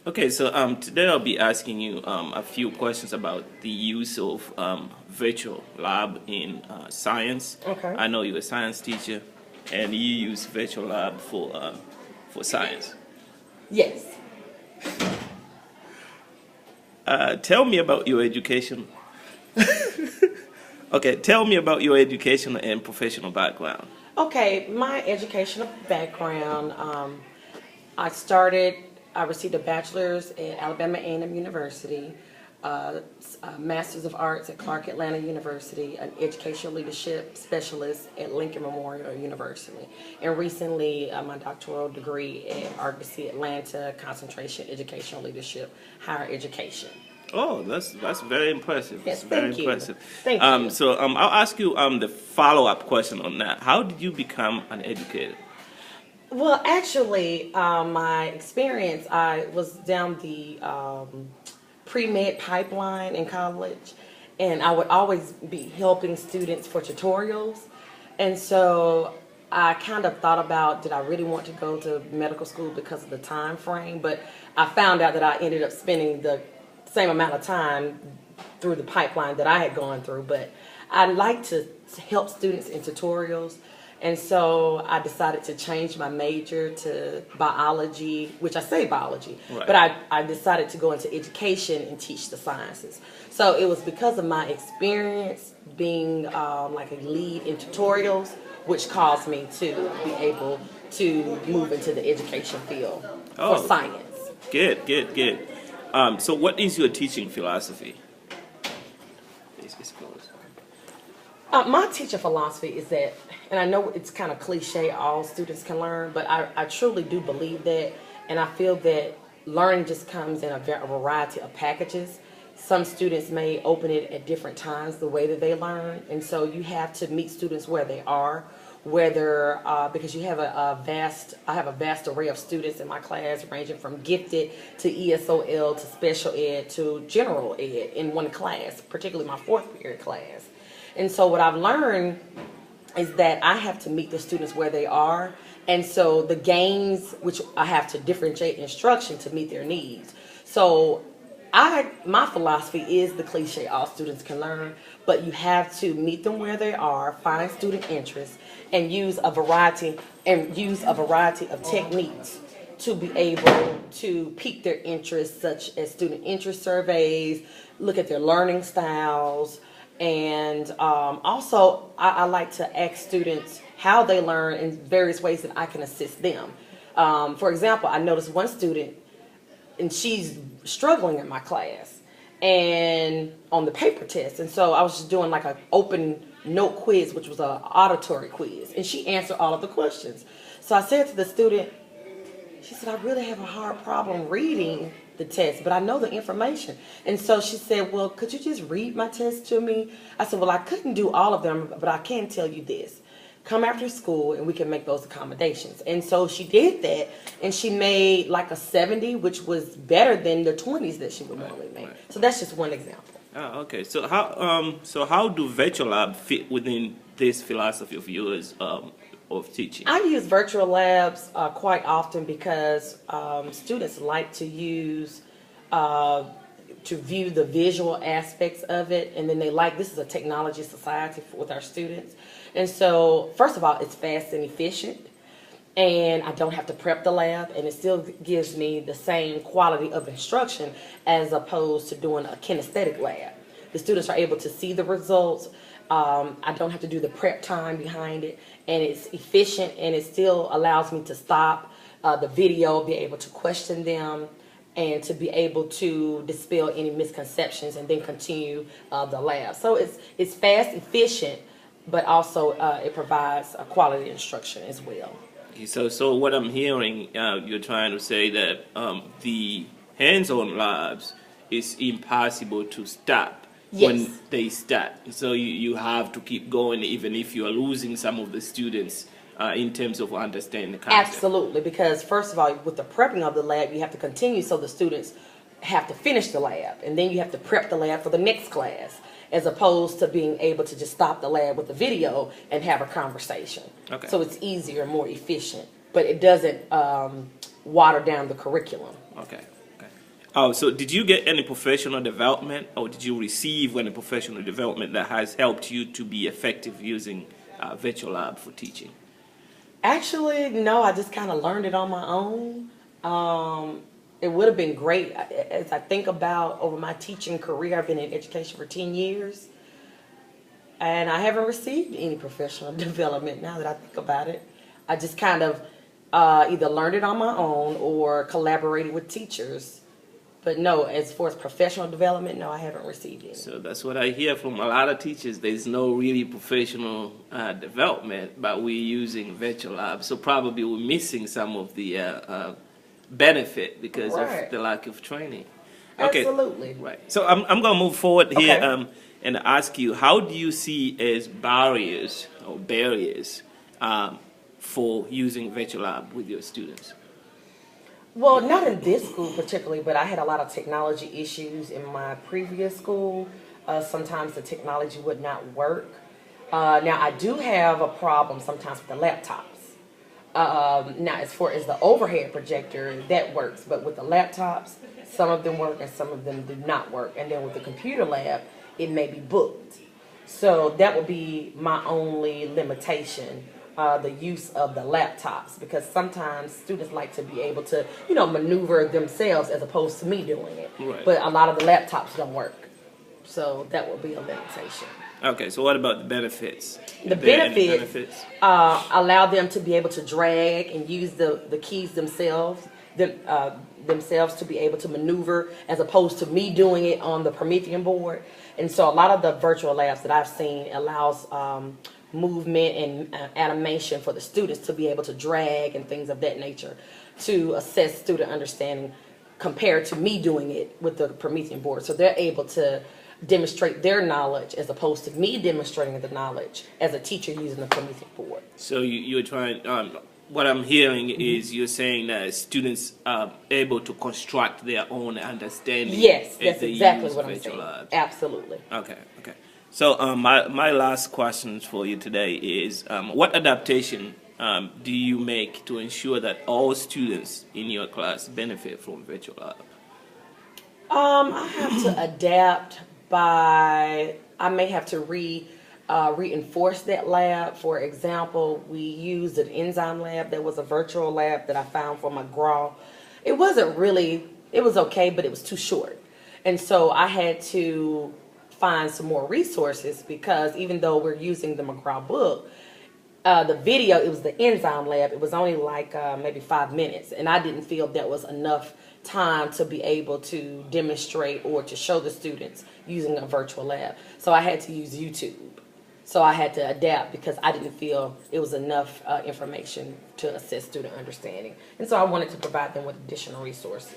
Okay, so today I'll be asking you a few questions about the use of virtual lab in science. Okay. I know you're a science teacher, and you use virtual lab for science. Yes. Tell me about your education. Okay, tell me about your educational and professional background. Okay, my educational background, I received a bachelor's at Alabama A&M University, a master's of arts at Clark Atlanta University, an educational leadership specialist at Lincoln Memorial University, and recently my doctoral degree at Argosy Atlanta, concentration educational leadership, higher education. Oh, that's very impressive. Yes, It's very thank you. impressive. Thank you. So I'll ask you the follow-up question on that. How did you become an educator? Well, actually, my experience, I was down the pre-med pipeline in college, and I would always be helping students for tutorials. And so I kind of thought about, did I really want to go to medical school because of the time frame? But I found out that I ended up spending the same amount of time through the pipeline that I had gone through. But I like to help students in tutorials. And so I decided to change my major to biology, which I say biology, Right. but I decided to go into education and teach the sciences. So it was because of my experience being like a lead in tutorials, which caused me to be able to move into the education field Oh. for science. Good. So what is your teaching philosophy? It's close. My teaching philosophy is that, and I know it's kind of cliche, all students can learn, but I truly do believe that, and I feel that learning just comes in a variety of packages. Some students may open it at different times, the way that they learn, and so you have to meet students where they are, whether, because you have I have a vast array of students in my class, ranging from gifted to ESOL to special ed to general ed in one class, particularly my fourth period class. And so what I've learned is that I have to meet the students where they are. And so the games, which I have to differentiate instruction to meet their needs. So my philosophy is the cliche, all students can learn, but you have to meet them where they are, find student interest, and use a variety of techniques to be able to pique their interest, such as student interest surveys, look at their learning styles. And also, I like to ask students how they learn in various ways that I can assist them. For example, I noticed one student, and she's struggling in my class, and on the paper test. And so I was just doing like an open note quiz, which was an auditory quiz, and she answered all of the questions. So I said to the student, she said, I really have a hard problem reading the test, but I know the information. And so she said, well, could you just read my test to me? I said, well, I couldn't do all of them, but I can tell you this. Come after school and we can make those accommodations. And so she did that, and she made like a 70, which was better than the 20s that she would normally make. Right. So that's just one example. Oh, okay. So how do virtual lab fit within this philosophy of yours of teaching? I use virtual labs quite often because students like to use to view the visual aspects of it, and then this is a technology society with our students. And so, first of all, it's fast and efficient, and I don't have to prep the lab, and it still gives me the same quality of instruction as opposed to doing a kinesthetic lab. The students are able to see the results. I don't have to do the prep time behind it, and it's efficient, and it still allows me to stop the video, be able to question them, and to be able to dispel any misconceptions and then continue the lab. So it's fast, efficient, but also it provides a quality instruction as well. So what I'm hearing, you're trying to say that the hands-on labs is impossible to stop. Yes. When they start. So you have to keep going even if you are losing some of the students in terms of understanding the concept. Absolutely, because first of all, with the prepping of the lab, you have to continue so the students have to finish the lab, and then you have to prep the lab for the next class, as opposed to being able to just stop the lab with the video and have a conversation. Okay. So it's easier, more efficient, but it doesn't water down the curriculum. Okay. Oh, so did you get any professional development, or did you receive any professional development that has helped you to be effective using Virtual Lab for teaching? Actually, no, I just kind of learned it on my own. It would have been great as I think about over my teaching career. I've been in education for 10 years, and I haven't received any professional development now that I think about it. I just kind of either learned it on my own or collaborated with teachers. But no, as far as professional development, no, I haven't received any. So that's what I hear from a lot of teachers. There's no really professional development, but we're using Virtual Lab. So probably we're missing some of the benefit because of the lack of training. Okay. Absolutely. Right. So I'm going to move forward here Okay. and ask you, how do you see as barriers for using Virtual Lab with your students? Well, not in this school particularly, but I had a lot of technology issues in my previous school. Sometimes the technology would not work. Now, I do have a problem sometimes with the laptops. Now, as far as the overhead projector, that works. But with the laptops, some of them work and some of them do not work. And then with the computer lab, it may be booked. So that would be my only limitation. The use of the laptops, because sometimes students like to be able to, maneuver themselves as opposed to me doing it. Right. But a lot of the laptops don't work. So that would be a limitation. Okay, so what about the benefits? The benefits allow them to be able to drag and use the keys themselves to be able to maneuver as opposed to me doing it on the Promethean board. And so a lot of the virtual labs that I've seen allows movement and animation for the students to be able to drag and things of that nature to assess student understanding compared to me doing it with the Promethean board. So they're able to demonstrate their knowledge as opposed to me demonstrating the knowledge as a teacher using the Promethean board. So you're trying, what I'm hearing is you're saying that students are able to construct their own understanding. Yes, as that's they exactly use what I'm Virtual saying. Labs. Absolutely. Okay. So my last question for you today is, what adaptation do you make to ensure that all students in your class benefit from Virtual Lab? I have to adapt by, I may have to reinforce that lab. For example, we used an enzyme lab that was a virtual lab that I found for McGraw. It wasn't really, it was okay, but it was too short. And so I had to find some more resources, because even though we're using the McGraw book, the video, it was the enzyme lab, it was only like maybe 5 minutes, and I didn't feel that was enough time to be able to demonstrate or to show the students using a virtual lab. So I had to use YouTube. So I had to adapt because I didn't feel it was enough information to assess student understanding. And so I wanted to provide them with additional resources.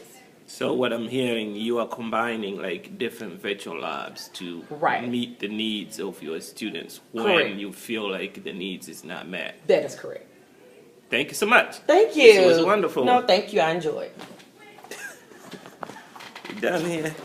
So what I'm hearing, you are combining like different virtual labs to meet the needs of your students when you feel like the needs is not met. That is correct. Thank you so much. Thank you. This was wonderful. No, thank you. I enjoyed. Done here.